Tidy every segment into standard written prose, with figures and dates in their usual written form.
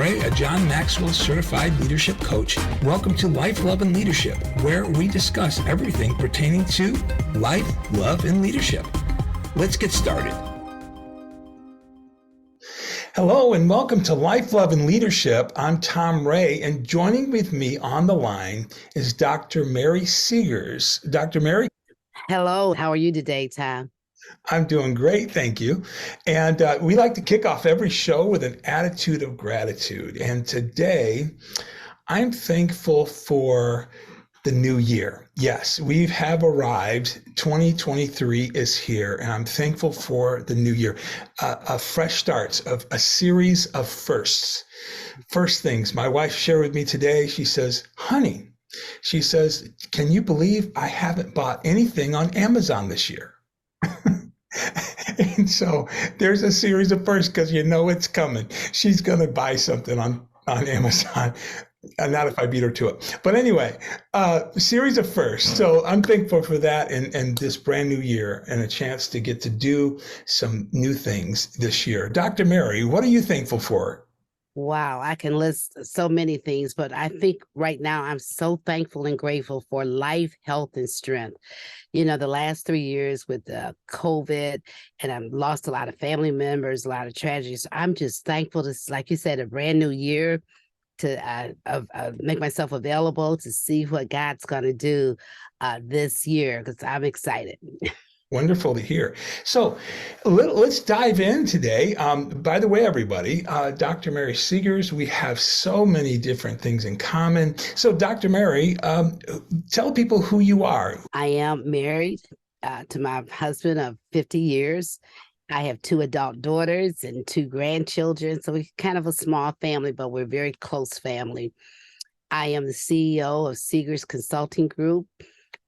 Ray, a John Maxwell Certified Leadership Coach. Welcome to Life, Love, and Leadership, where we discuss everything pertaining to life, love, and leadership. Let's get started. Hello, and welcome to Life, Love, and Leadership. I'm Tom Ray, and joining with me on the line is Dr. Mary Segars. Dr. Mary? Hello, how are you today, Tom? I'm doing great, thank you. And we like to kick off every show with an attitude of gratitude. And today, I'm thankful for the new year. Yes, we have arrived. 2023 is here, and I'm thankful for the new year. A fresh starts of a series of firsts. First things, my wife shared with me today, she says, honey, she says, can you believe I haven't bought anything on Amazon this year? And so there's a series of firsts because you know it's coming. She's going to buy something on Amazon. Not if I beat her to it. But anyway, series of firsts. So I'm thankful for that and this brand new year and a chance to get to do some new things this year. Dr. Mary, what are you thankful for? Wow, I can list so many things, but I think right now I'm so thankful and grateful for life, health, and strength. You know, the last 3 years with COVID, and I've lost a lot of family members, a lot of tragedies. I'm just thankful to, like you said, a brand new year to make myself available to see what God's going to do this year, because I'm excited. Wonderful to hear. So let's dive in today. By the way, everybody, Dr. Mary Segars, we have so many different things in common. So Dr. Mary, tell people who you are. I am married to my husband of 50 years. I have 2 adult daughters and 2 grandchildren. So we're kind of a small family, but we're a very close family. I am the CEO of Segars Consulting Group,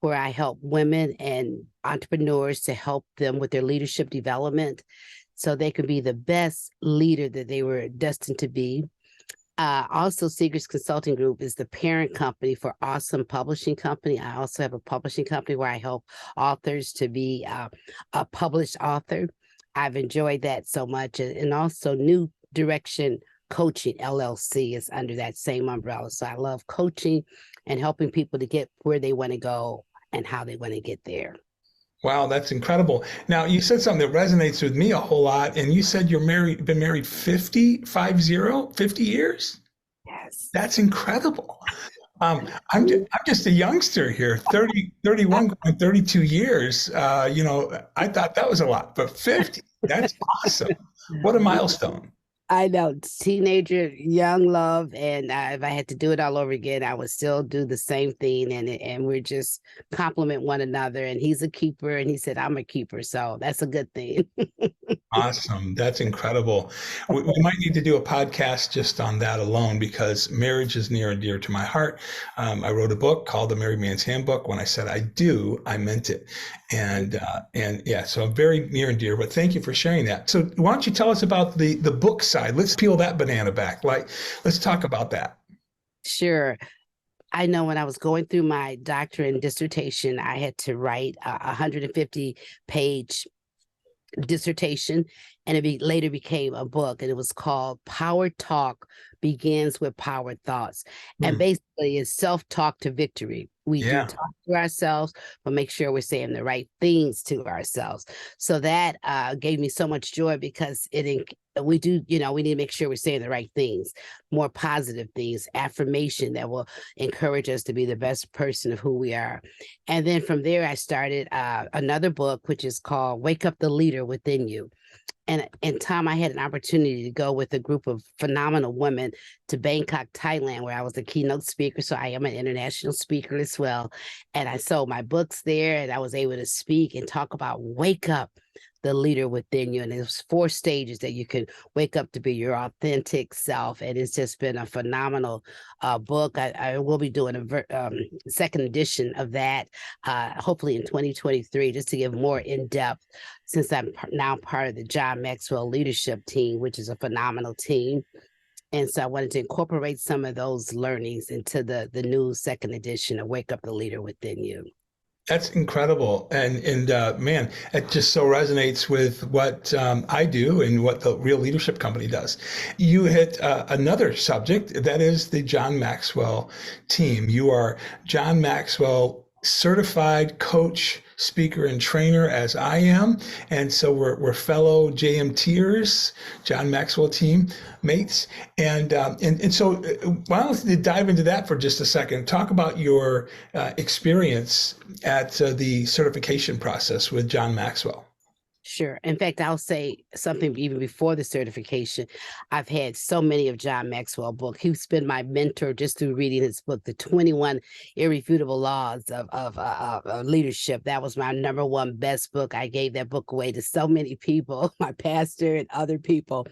where I help women and entrepreneurs to help them with their leadership development so they can be the best leader that they were destined to be. Also, Segars Consulting Group is the parent company for Awesome Publishing Company. I also have a publishing company where I help authors to be a published author. I've enjoyed that so much. And also New Direction Coaching LLC is under that same umbrella. So I love coaching and helping people to get where they want to go and how they want to get there. Wow, that's incredible. Now, you said something that resonates with me a whole lot, and you said been married 50 years? Yes. That's incredible. I'm just a youngster here, 31, going 32 years. I thought that was a lot, but 50, that's awesome. What a milestone. I know, teenager, young love, and if I had to do it all over again, I would still do the same thing, and we're just compliment one another, and he's a keeper, and he said, I'm a keeper, so that's a good thing. Awesome. That's incredible. We might need to do a podcast just on that alone because marriage is near and dear to my heart. I wrote a book called The Married Man's Handbook. When I said I do, I meant it. And yeah, so very near and dear, but thank you for sharing that. So why don't you tell us about the book side? Let's peel that banana back. Let's talk about that. Sure. I know when I was going through my doctorate and dissertation, I had to write a 150-page dissertation, and it later became a book, and it was called Power Talk Begins with Power Thoughts. And basically it's self-talk to victory. We do talk to ourselves, but make sure we're saying the right things to ourselves. So that gave me so much joy because we need to make sure we're saying the right things, more positive things, affirmation that will encourage us to be the best person of who we are. And then from there, I started another book, which is called Wake Up the Leader Within You. And Tom, I had an opportunity to go with a group of phenomenal women to Bangkok, Thailand, where I was a keynote speaker. So I am an international speaker as well. And I sold my books there, and I was able to speak and talk about wake up the leader within you. And there's 4 stages that you can wake up to be your authentic self. And it's just been a phenomenal book. I will be doing a second edition of that, hopefully in 2023, just to give more in-depth, since I'm now part of the John Maxwell leadership team, which is a phenomenal team. And so I wanted to incorporate some of those learnings into the new second edition of Wake Up the Leader Within You. That's incredible. And man, it just so resonates with what I do and what the Real Leadership Company does. You hit another subject, that is the John Maxwell team. You are John Maxwell certified coach, speaker, and trainer, as I am. And so we're fellow JMTers, John Maxwell team mates. And so why don't you dive into that for just a second? Talk about your experience at the certification process with John Maxwell. Sure. In fact, I'll say something even before the certification. I've had so many of John Maxwell books. He's been my mentor just through reading his book, The 21 Irrefutable Laws of Leadership. That was my #1 best book. I gave that book away to so many people, my pastor and other people.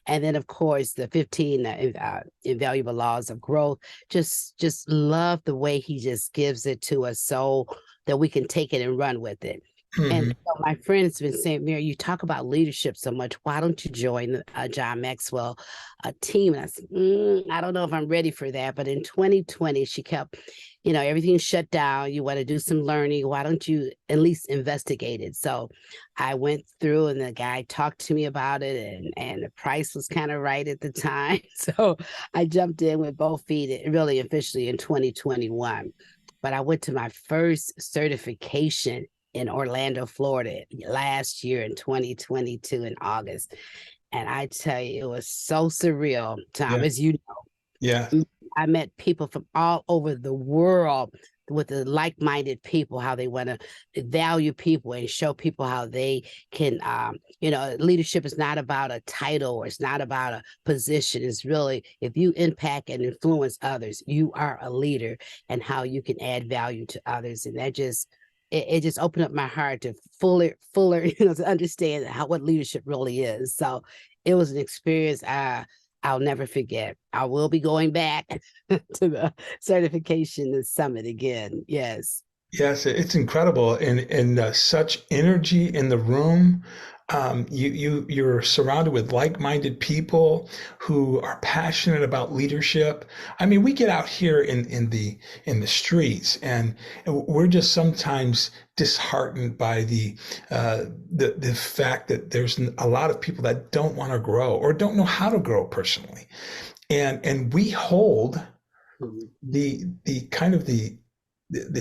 And then, of course, the 15 Invaluable Laws of Growth. Just love the way he just gives it to us so that we can take it and run with it. And so my friend's been saying, Mary, you talk about leadership so much. Why don't you join the John Maxwell team? And I said, I don't know if I'm ready for that. But in 2020, she kept, everything shut down. You want to do some learning. Why don't you at least investigate it? So I went through and the guy talked to me about it and the price was kind of right at the time. So I jumped in with both feet really officially in 2021. But I went to my first certification in Orlando, Florida last year in 2022 in August. And I tell you, it was so surreal, Tom, Yeah. as you know. Yeah. I met people from all over the world with the like-minded people, how they want to value people and show people how they can, leadership is not about a title or it's not about a position. It's really, if you impact and influence others, you are a leader and how you can add value to others. And that just, it just opened up my heart to fuller, to understand what leadership really is. So it was an experience I'll never forget. I will be going back to the certification and summit again. Yes. Yes, it's incredible, and such energy in the room. You're surrounded with like-minded people who are passionate about leadership. I mean, we get out here in the streets, and we're just sometimes disheartened by the fact that there's a lot of people that don't want to grow or don't know how to grow personally, and we hold the kind of the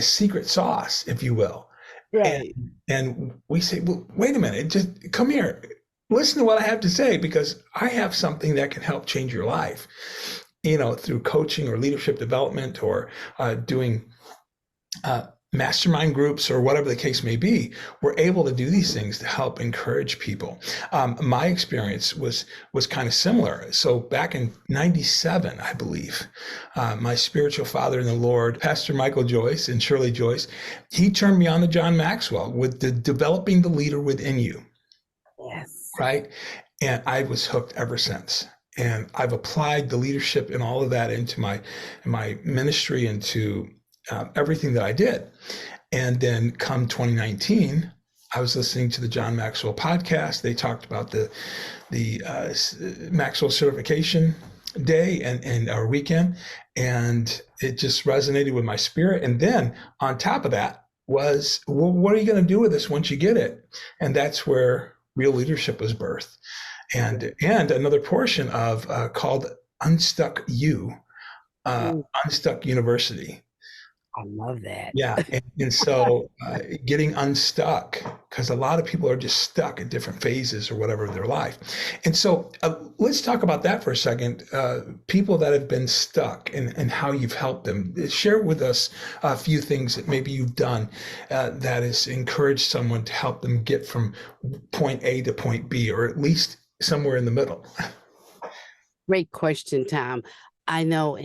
secret sauce, if you will. Right. And we say, well, wait a minute, just come here. Listen to what I have to say, because I have something that can help change your life, through coaching or leadership development or doing mastermind groups or whatever the case may be. We're able to do these things to help encourage people. My experience was kind of similar. So back in '97, I believe, my spiritual father in the Lord, Pastor Michael Joyce and Shirley Joyce, he turned me on to John Maxwell with the developing the leader within you. Yes. Right. And I was hooked ever since. And I've applied the leadership and all of that into my ministry, into everything that I did. And then come 2019, I was listening to the John Maxwell podcast. They talked about the Maxwell certification day and our weekend, and it just resonated with my spirit. And then on top of that was, well, what are you going to do with this once you get it? And that's where Real Leadership was birthed. And another portion of called Unstuck You, Unstuck University. I love that. Yeah. And so getting unstuck, because a lot of people are just stuck at different phases or whatever of their life. And so let's talk about that for a second. People that have been stuck and how you've helped them. Share with us a few things that maybe you've done that has encouraged someone to help them get from point A to point B, or at least somewhere in the middle. Great question, Tom. I know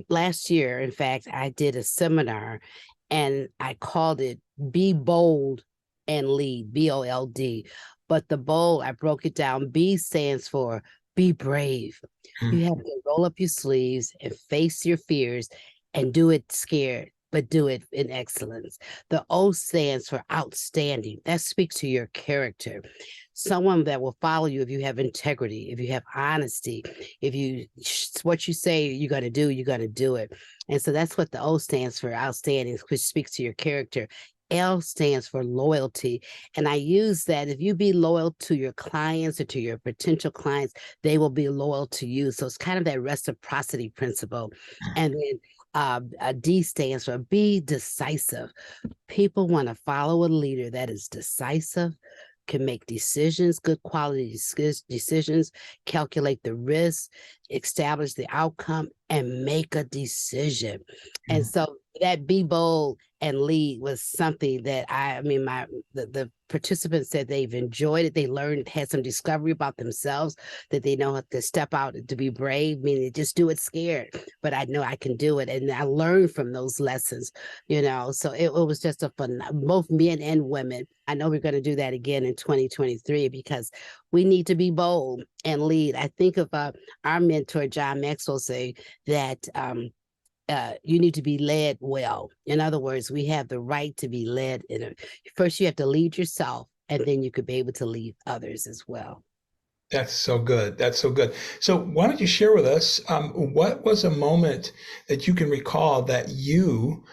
last year, in fact, I did a seminar and I called it Be Bold and Lead, BOLD. But the bold, I broke it down. B stands for be brave. You have to roll up your sleeves and face your fears and do it scared, but do it in excellence. The O stands for outstanding. That speaks to your character. Someone that will follow you if you have integrity, if you have honesty, what you say you're going to do, you're going to do it. And so that's what the O stands for, outstanding, which speaks to your character. L stands for loyalty. And I use that. If you be loyal to your clients or to your potential clients, they will be loyal to you. So it's kind of that reciprocity principle. And then D stands for be decisive. People want to follow a leader that is decisive, can make decisions, good quality decisions, calculate the risk, establish the outcome, and make a decision. And so that be bold and lead was something that the participants said they've enjoyed it. They learned, had some discovery about themselves, that they know how to step out to be brave, meaning just do it scared, but I know I can do it. And I learned from those lessons, so it was just a fun, both men and women. I know we're going to do that again in 2023 because we need to be bold and lead. I think of our mentor, John Maxwell, say that you need to be led well. In other words, we have the right to be led. First, you have to lead yourself, and then you could be able to lead others as well. That's so good. That's so good. So why don't you share with us what was a moment that you can recall that you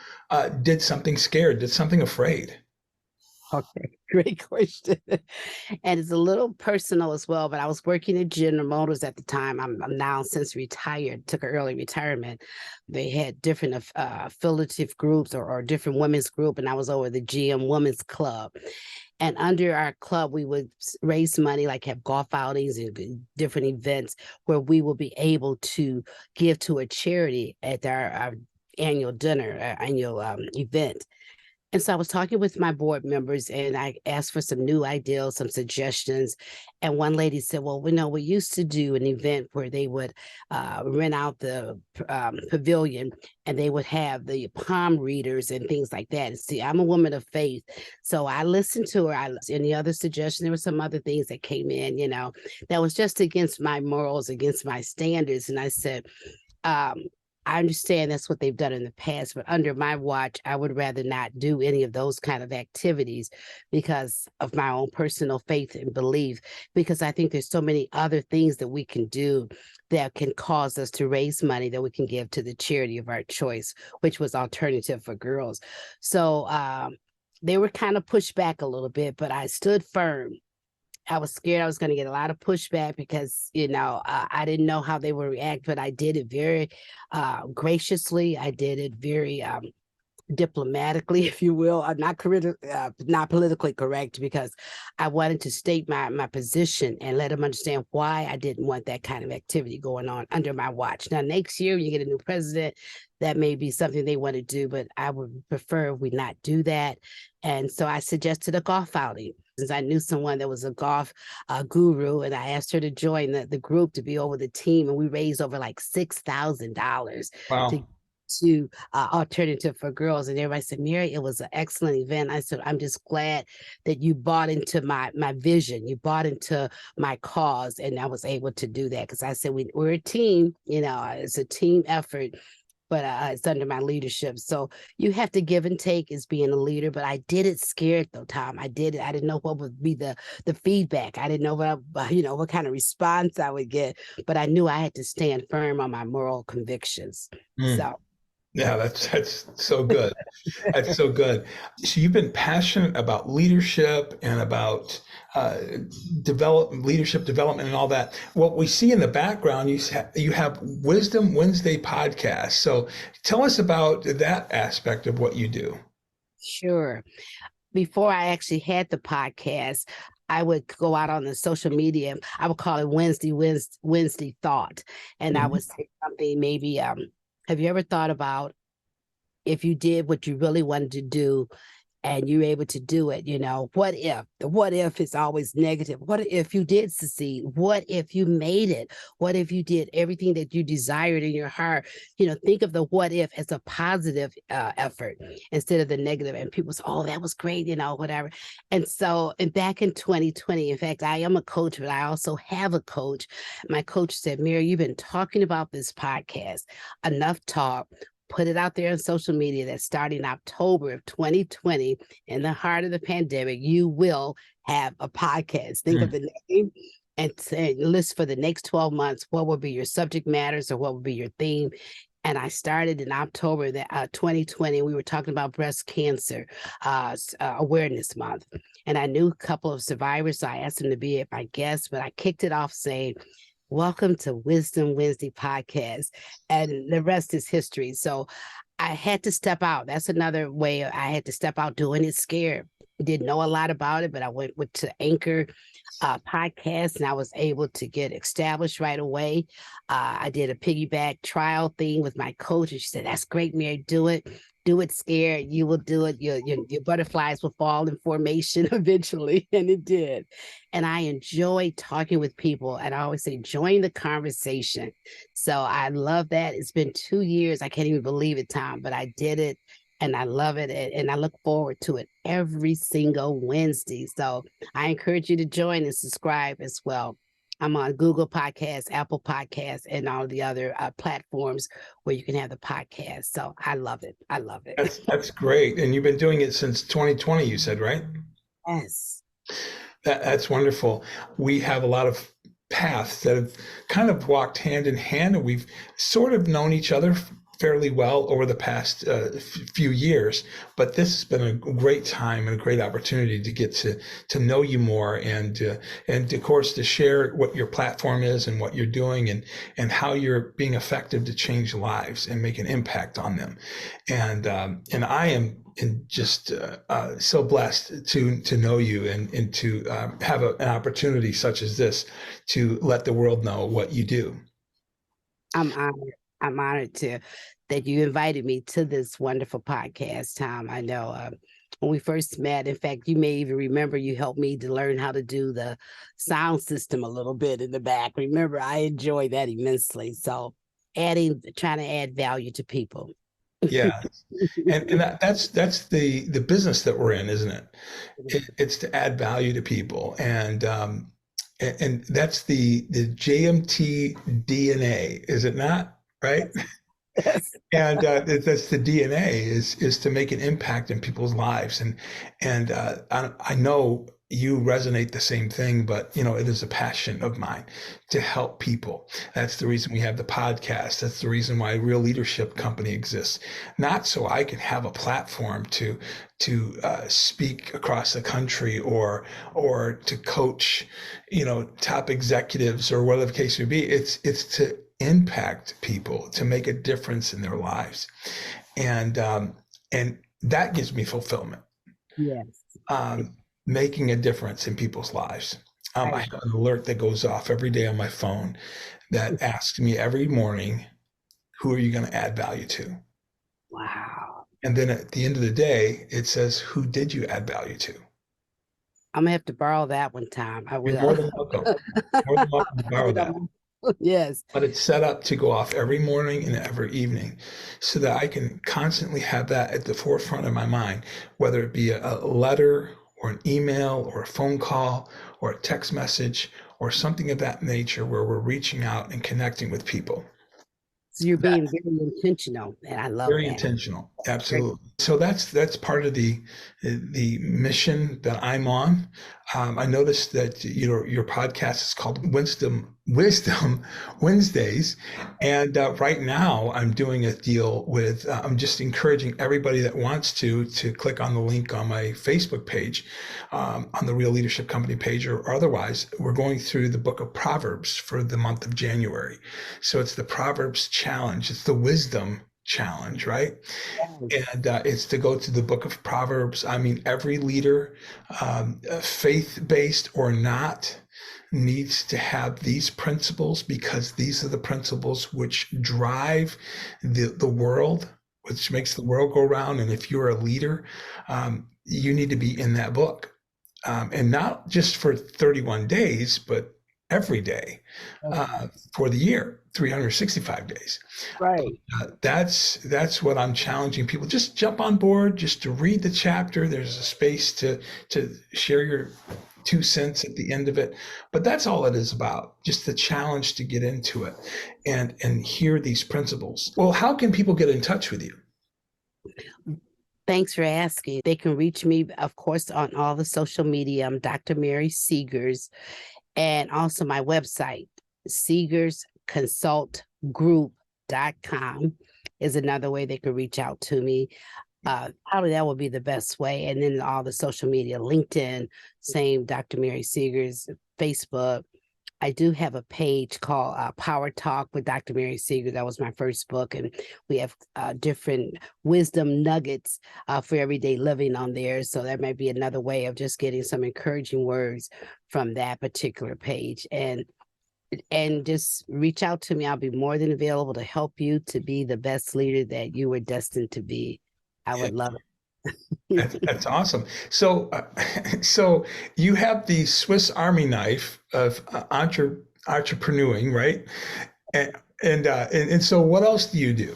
did something scared, did something afraid? Okay, great question. And it's a little personal as well, but I was working at General Motors at the time. I'm now since retired, took an early retirement. They had different affiliative groups or different women's group, and I was over the GM Women's Club. And under our club, we would raise money, like have golf outings and different events where we will be able to give to a charity at our annual dinner, our annual event. And so I was talking with my board members and I asked for some new ideas, some suggestions. And one lady said, well, we used to do an event where they would rent out the pavilion and they would have the palm readers and things like that. And see, I'm a woman of faith. So I listened to her. Any other suggestions? There were some other things that came in, that was just against my morals, against my standards. And I said, I understand that's what they've done in the past, but under my watch, I would rather not do any of those kind of activities because of my own personal faith and belief, because I think there's so many other things that we can do that can cause us to raise money that we can give to the charity of our choice, which was Alternative for Girls. So they were kind of pushed back a little bit, but I stood firm. I was scared I was going to get a lot of pushback because, I didn't know how they would react, but I did it very graciously. I did it very diplomatically, if you will. I'm not politically correct because I wanted to state my position and let them understand why I didn't want that kind of activity going on under my watch. Now, next year, you get a new president, that may be something they want to do, but I would prefer we not do that. And so I suggested a golf outing. Since I knew someone that was a golf guru, and I asked her to join the group to be over the team, and we raised over like $6,000 Wow. to Alternative for Girls. And everybody said, Mary, it was an excellent event. I said, I'm just glad that you bought into my vision. You bought into my cause. And I was able to do that because I said, we're a team, it's a team effort, but it's under my leadership. So you have to give and take as being a leader. But I did it scared though, Tom. I did it. I didn't know what would be the feedback. I didn't know what kind of response I would get. But I knew I had to stand firm on my moral convictions. So. Yeah, that's so good. That's so good. So you've been passionate about leadership and about leadership development and all that. What we see in the background, you have Wisdom Wednesday podcast. So tell us about that aspect of what you do. Sure. Before I actually had the podcast, I would go out on the social media. I would call it Wednesday Thought. And I would say something maybe, have you ever thought about if you did what you really wanted to do and you're able to do it, what if? The what if is always negative. What if you did succeed? What if you made it? What if you did everything that you desired in your heart? Think of the what if as a positive effort instead of the negative. And people say, oh, that was great, whatever. And so, back in 2020, in fact, I am a coach, but I also have a coach. My coach said, Mary, you've been talking about this podcast. Enough talk. Put it out there on social media that starting October of 2020, in the heart of the pandemic, you will have a podcast. Think of the name and list for the next 12 months, what will be your subject matters or what will be your theme. And I started in October 2020. We were talking about breast cancer awareness month. And I knew a couple of survivors, so I asked them to be my guest, but I kicked it off saying, welcome to Wisdom Wednesday podcast. And the rest is history. So I had to step out. That's another way I had to step out doing it scared. Didn't know a lot about it, but I went to Anchor podcast, and I was able to get established right away. I did a piggyback trial thing with my coach, and she said, "That's great, Mary. Do it. Do it scared. You will do it. Your butterflies will fall in formation eventually." And it did. And I enjoy talking with people. And I always say, join the conversation. So I love that. It's been 2 years. I can't even believe it, Tom, but I did it. And I love it. And I look forward to it every single Wednesday. So I encourage you to join and subscribe as well. I'm on Google Podcasts, Apple Podcasts, and all the other platforms where you can have the podcast. So I love it. I love it. That's great. And you've been doing it since 2020, you said, right? Yes. That's wonderful. We have a lot of paths that have kind of walked hand in hand, and we've sort of known each other fairly well over the past few years, but this has been a great time and a great opportunity to get to know you more, and of course to share what your platform is and what you're doing, and how you're being effective to change lives and make an impact on them. And I am just so blessed to know you, and to have an opportunity such as this to let the world know what you do. I'm honored. I'm honored that you invited me to this wonderful podcast, Tom. I know when we first met, in fact, you may even remember you helped me to learn how to do the sound system a little bit in the back. Remember, I enjoy that immensely. So trying to add value to people. Yeah. And that's the business that we're in, isn't it? It's to add value to people. And that's the JMT DNA, is it not? Right? Yes. And that's the DNA, is to make an impact in people's lives. And I know you resonate the same thing, but it is a passion of mine to help people. That's the reason we have the podcast. That's the reason why Real Leadership Company exists. Not so I can have a platform to speak across the country, or to coach, top executives, or whatever the case may be. It's to impact people, to make a difference in their lives, and that gives me fulfillment. Yes. Making a difference in people's lives. I have an alert that goes off every day on my phone that asks me every morning, who are you going to add value to? Wow. And then at the end of the day, it says, who did you add value to? I'm gonna have to borrow that one, Tom. I will. You're more than welcome. More than welcome to borrow that. Yes. But it's set up to go off every morning and every evening, so that I can constantly have that at the forefront of my mind, whether it be a letter or an email or a phone call or a text message or something of that nature, where we're reaching out and connecting with people. So you're being very intentional, and I love Very that. intentional. Absolutely. So that's part of the mission that I'm on. I noticed that your podcast is called Wisdom Wednesdays, and right now I'm doing a deal with. I'm just encouraging everybody that wants to click on the link on my Facebook page, on the Real Leadership Company page, or otherwise. We're going through the book of Proverbs for the month of January. So it's the Proverbs challenge. It's the wisdom challenge, right? Yes. And it's to go to the book of Proverbs. I mean, every leader, faith-based or not, needs to have these principles, because these are the principles which drive the world, which makes the world go round. And if you're a leader, you need to be in that book, and not just for 31 days, but every day for the year, 365 days. Right. That's what I'm challenging people. Just jump on board, just to read the chapter. There's a space to share your 2 cents at the end of it, but that's all it is about. Just the challenge to get into it and hear these principles. Well, how can people get in touch with you? Thanks for asking. They can reach me, of course, on all the social media. I'm Dr. Mary Segars, and also my website, SegarsConsultGroup.com. is another way they could reach out to me. Probably that would be the best way. And then all the social media, LinkedIn, same Dr. Mary Segars, Facebook. I do have a page called Power Talk with Dr. Mary Segars. That was my first book. And we have different wisdom nuggets for everyday living on there. So that might be another way of just getting some encouraging words from that particular page. And just reach out to me. I'll be more than available to help you to be the best leader that you were destined to be. I would love it. That's awesome. So, so you have the Swiss Army knife of entrepreneuring, right? And so, what else do you do?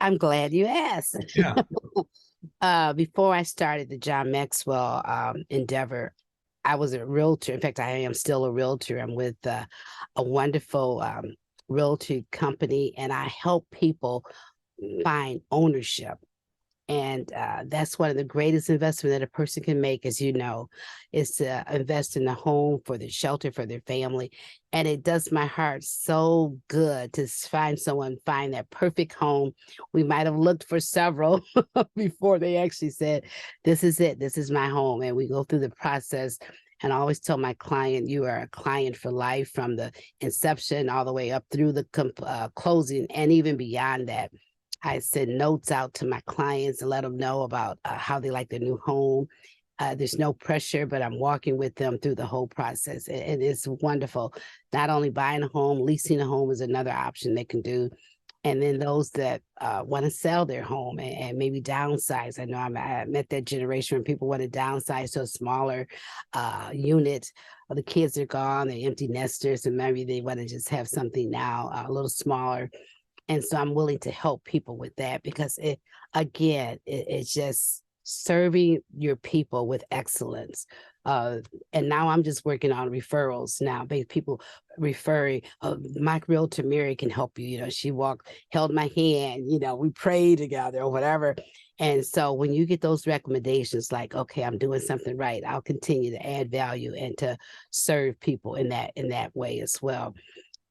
I'm glad you asked. Yeah. Before I started the John Maxwell endeavor, I was a realtor. In fact, I am still a realtor. I'm with a wonderful realty company, and I help people find ownership. And that's one of the greatest investments that a person can make, as you know, is to invest in the home for the shelter for their family. And it does my heart so good to find that perfect home. We might have looked for several before they actually said, this is it, this is my home. And we go through the process. And I always tell my client, you are a client for life, from the inception all the way up through the closing and even beyond that. I send notes out to my clients and let them know about how they like their new home. There's no pressure, but I'm walking with them through the whole process. And it's wonderful. Not only buying a home, leasing a home is another option they can do. And then those that want to sell their home and maybe downsize. I know I met that generation when people want to downsize to a smaller unit. The kids are gone, they're empty nesters, and maybe they want to just have something now a little smaller. And so I'm willing to help people with that, because it's just serving your people with excellence. And now I'm just working on referrals now. People referring, my realtor Mary can help you. You know, she held my hand, you know, we prayed together or whatever. And so when you get those recommendations, like, okay, I'm doing something right, I'll continue to add value and to serve people in that way as well.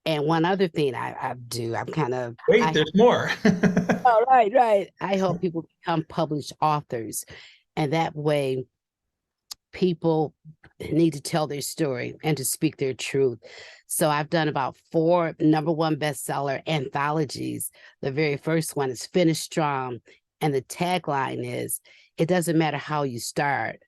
And one other thing I do, There's more. Oh, right. I help people become published authors. And that way, people need to tell their story and to speak their truth. So I've done about 4 #1 bestseller anthologies. The very first one is Finish Strong. And the tagline is, it doesn't matter how you start.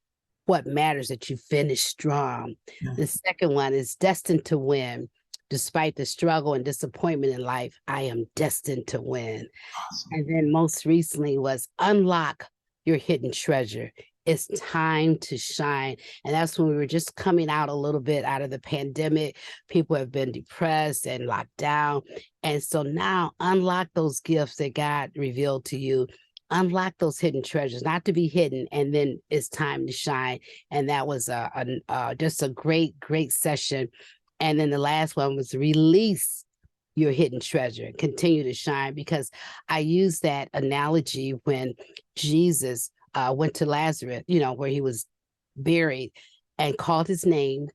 What matters that you finish strong. Yeah. The second one is Destined to Win. Despite the struggle and disappointment in life, I am destined to win. Awesome. And then most recently was Unlock Your Hidden Treasure. It's time to shine. And that's when we were just coming out a little bit out of the pandemic. People have been depressed and locked down. And so now unlock those gifts that God revealed to you. Unlock those hidden treasures, not to be hidden, and then it's time to shine. And that was just a great session. And then the last one was Release Your Hidden Treasure, continue to shine, because I use that analogy when Jesus went to Lazarus, you know, where he was buried, and called his name.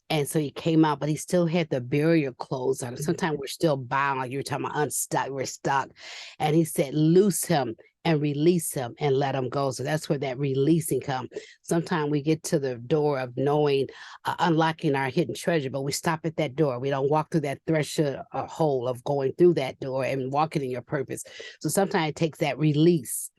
And so he came out, but he still had the burial clothes on. Sometimes we're still bound, like you were talking about unstuck, we're stuck. And he said, loose him and release him and let him go. So that's where that releasing comes. Sometimes we get to the door of knowing, unlocking our hidden treasure, but we stop at that door. We don't walk through that threshold hole of going through that door and walking in your purpose. So sometimes it takes that release.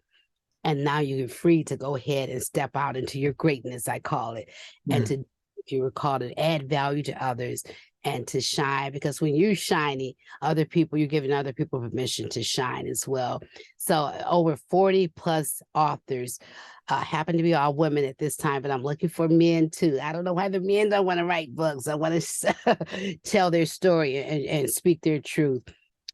And now you're free to go ahead and step out into your greatness, I call it. Mm-hmm. And to, if you recall, to add value to others and to shine, because when you're shining, other people, you're giving other people permission to shine as well. So over 40 plus authors, happen to be all women at this time, but I'm looking for men too. I don't know why the men don't want to write books. I want to tell their story and speak their truth.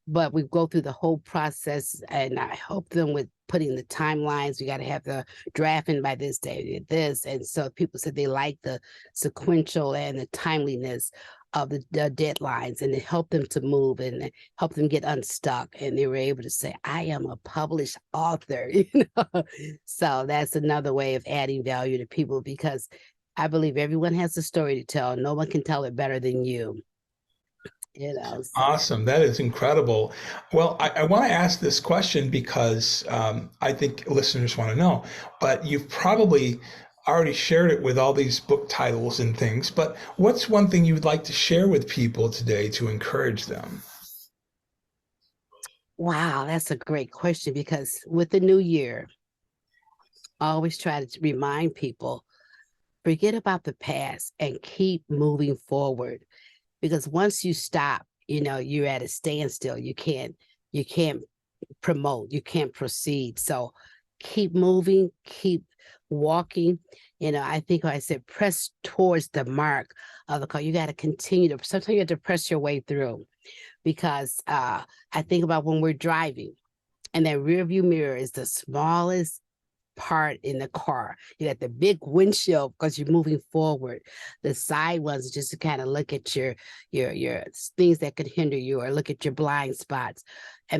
But we go through the whole process, and I help them with putting the timelines. We got to have the drafting by this day, this. And so people said they like the sequential and the timeliness of the deadlines, and it helped them to move and help them get unstuck. And they were able to say, I am a published author, you know? So that's another way of adding value to people, because I believe everyone has a story to tell. No one can tell it better than you. So Awesome. That is incredible. Well, I want to ask this question because I think listeners want to know, but you've probably already shared it with all these book titles and things. But what's one thing you would like to share with people today to encourage them? wow, that's a great question, because with the new year, I always try to remind people, forget about the past and keep moving forward. Because once you stop, you're at a standstill. You can't promote, you can't proceed. So keep moving, keep walking. I think I said press towards the mark of the call. You got to continue to, sometimes you have to press your way through, because I think about when we're driving and that rear view mirror is the smallest part in the car. You got the big windshield because you're moving forward. The side ones just to kind of look at your things that could hinder you, or look at your blind spots.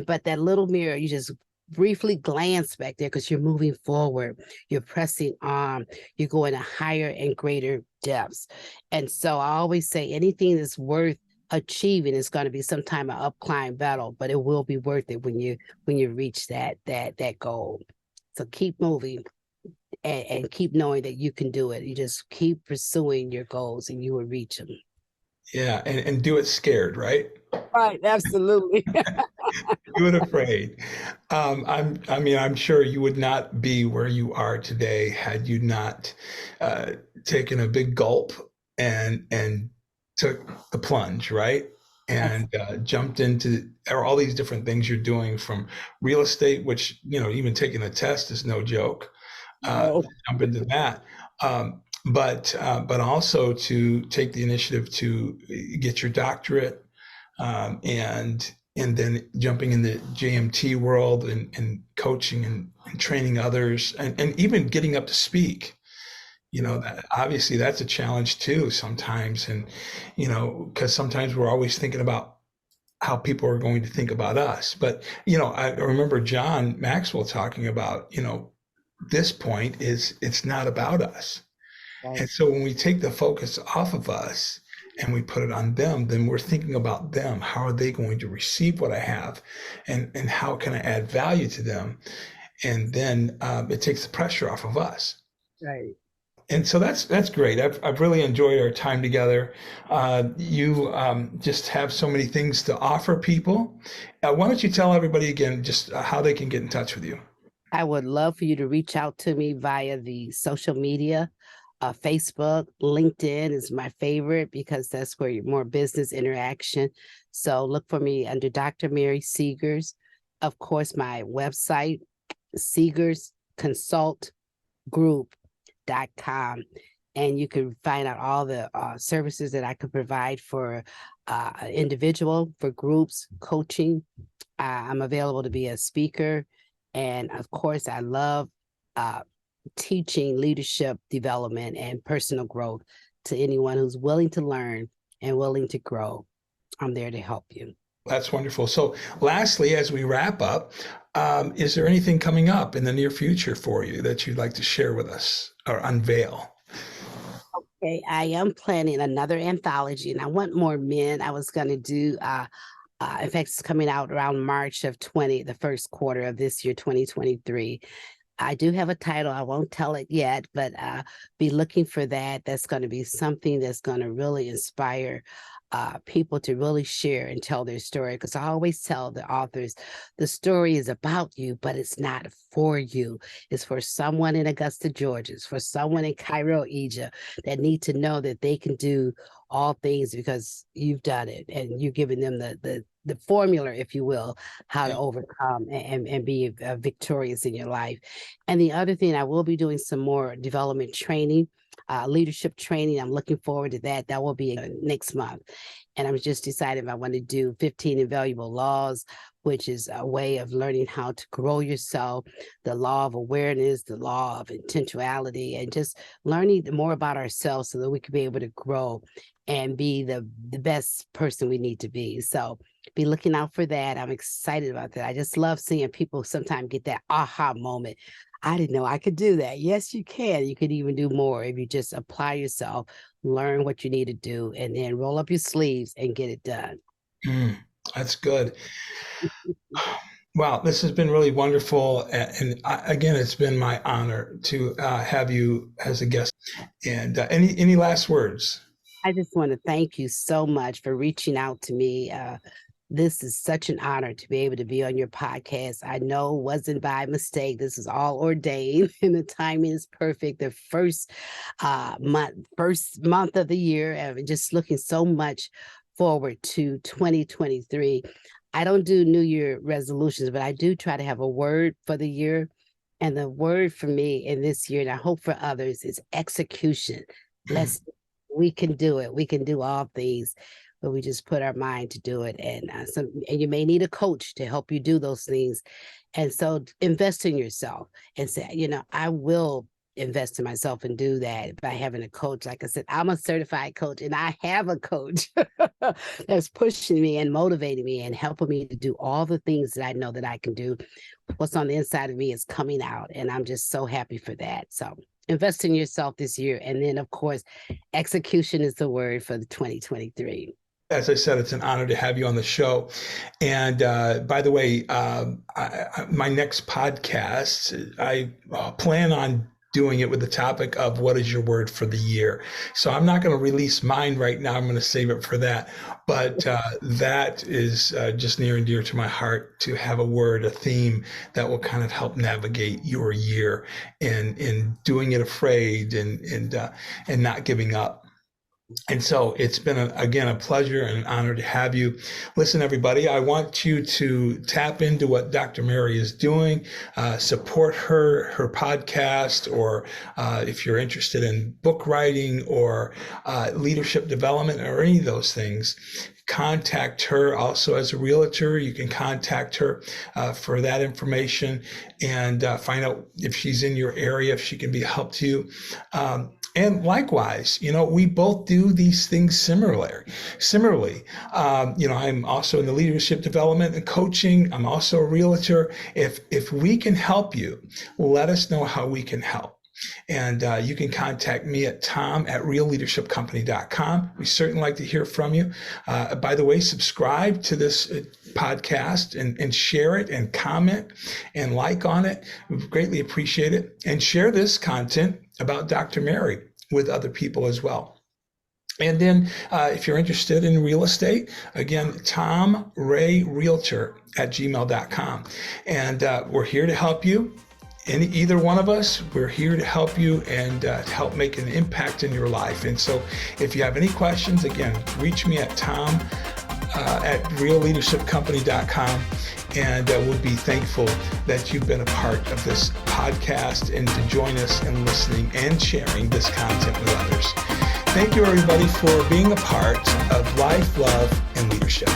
But that little mirror, you just briefly glance back there because you're moving forward. You're pressing on. You're going to higher and greater depths. And so I always say anything that's worth achieving is going to be some time of up climb battle, but it will be worth it when you reach that goal. So keep moving and keep knowing that you can do it. You just keep pursuing your goals and you will reach them. Yeah, and do it scared, right? Right, absolutely. Do it afraid. I'm sure you would not be where you are today had you not uh, taken a big gulp and took the plunge, right? And jumped into all these different things you're doing, from real estate, which, even taking the test is no joke. No. Jump into that. But also to take the initiative to get your doctorate, and then jumping in the JMT world, and coaching and training others, and even getting up to speak. That obviously that's a challenge too sometimes. And, because sometimes we're always thinking about how people are going to think about us. But, I remember John Maxwell talking about, this point is, it's not about us. Right. And so when we take the focus off of us and we put it on them, then we're thinking about them. How are they going to receive what I have? And how can I add value to them? And then it takes the pressure off of us. Right. And so that's great. I've really enjoyed our time together. You just have so many things to offer people. Why don't you tell everybody again just how they can get in touch with you? I would love for you to reach out to me via the social media. Facebook, LinkedIn is my favorite because that's where you're more business interaction. So look for me under Dr. Mary Segars. Of course, my website, SegarsConsultGroup.com. And you can find out all the services that I could provide for individual, for groups, coaching. I'm available to be a speaker. And of course, I love teaching leadership development and personal growth to anyone who's willing to learn and willing to grow. I'm there to help you. That's wonderful. So lastly, as we wrap up, is there anything coming up in the near future for you that you'd like to share with us or unveil? Okay, I am planning another anthology, and I want more men. I was going to do, in fact, it's coming out around March of the first quarter of this year, 2023. I do have a title. I won't tell it yet, but be looking for that. That's going to be something that's going to really inspire people to really share and tell their story. Because I always tell the authors, the story is about you, but it's not for you. It's for someone in Augusta, Georgia. It's for someone in Cairo, Egypt, that need to know that they can do all things because you've done it, and you're giving them the formula, if you will, how to overcome and be victorious in your life. And the other thing, I will be doing some more development training, leadership training. I'm looking forward to that. That will be next month. And I'm just deciding if I want to do 15 invaluable laws, which is a way of learning how to grow yourself, the law of awareness, the law of intentionality, and just learning more about ourselves so that we can be able to grow and be the best person we need to be. So be looking out for that. I'm excited about that. I just love seeing people sometimes get that aha moment. I didn't know I could do that. Yes, you can. You could even do more if you just apply yourself, learn what you need to do, and then roll up your sleeves and get it done. Mm, that's good. Wow, this has been really wonderful. And again, it's been my honor to have you as a guest. And any last words? I just want to thank you so much for reaching out to me. This is such an honor to be able to be on your podcast. I know it wasn't by mistake. This is all ordained, and the timing is perfect. The first month of the year, and just looking so much forward to 2023. I don't do New Year resolutions, but I do try to have a word for the year. And the word for me in this year, and I hope for others, is execution. Let's We can do it. We can do all things, but we just put our mind to do it. And and you may need a coach to help you do those things. And so invest in yourself and say, I will invest in myself and do that by having a coach. Like I said, I'm a certified coach, and I have a coach that's pushing me and motivating me and helping me to do all the things that I know that I can do. What's on the inside of me is coming out, and I'm just so happy for that. So invest in yourself this year. And then, of course, execution is the word for the 2023. As I said, it's an honor to have you on the show. And by the way, my next podcast, I plan on doing it with the topic of what is your word for the year. So I'm not going to release mine right now. I'm going to save it for that. But that is just near and dear to my heart, to have a word, a theme that will kind of help navigate your year in doing it afraid and not giving up. And so it's been, again, a pleasure and an honor to have you. Listen, everybody, I want you to tap into what Dr. Mary is doing, support her podcast, or if you're interested in book writing or leadership development or any of those things, contact her. Also, as a realtor, you can contact her for that information and find out if she's in your area, if she can be a help to you. And likewise, we both do these things similarly. I'm also in the leadership development and coaching. I'm also a realtor. If we can help you, let us know how we can help. And you can contact me at tom@realleadershipcompany.com. We certainly like to hear from you. By the way, subscribe to this podcast and share it and comment and like on it. We greatly appreciate it. And share this content about Dr. Mary with other people as well. And then if you're interested in real estate, again, TomReaRealtor@gmail.com. And we're here to help you. Either one of us, we're here to help you and help make an impact in your life. And so if you have any questions, again, reach me at tom@realleadershipcompany.com. And we'll be thankful that you've been a part of this podcast and to join us in listening and sharing this content with others. Thank you, everybody, for being a part of Life, Love, and Leadership.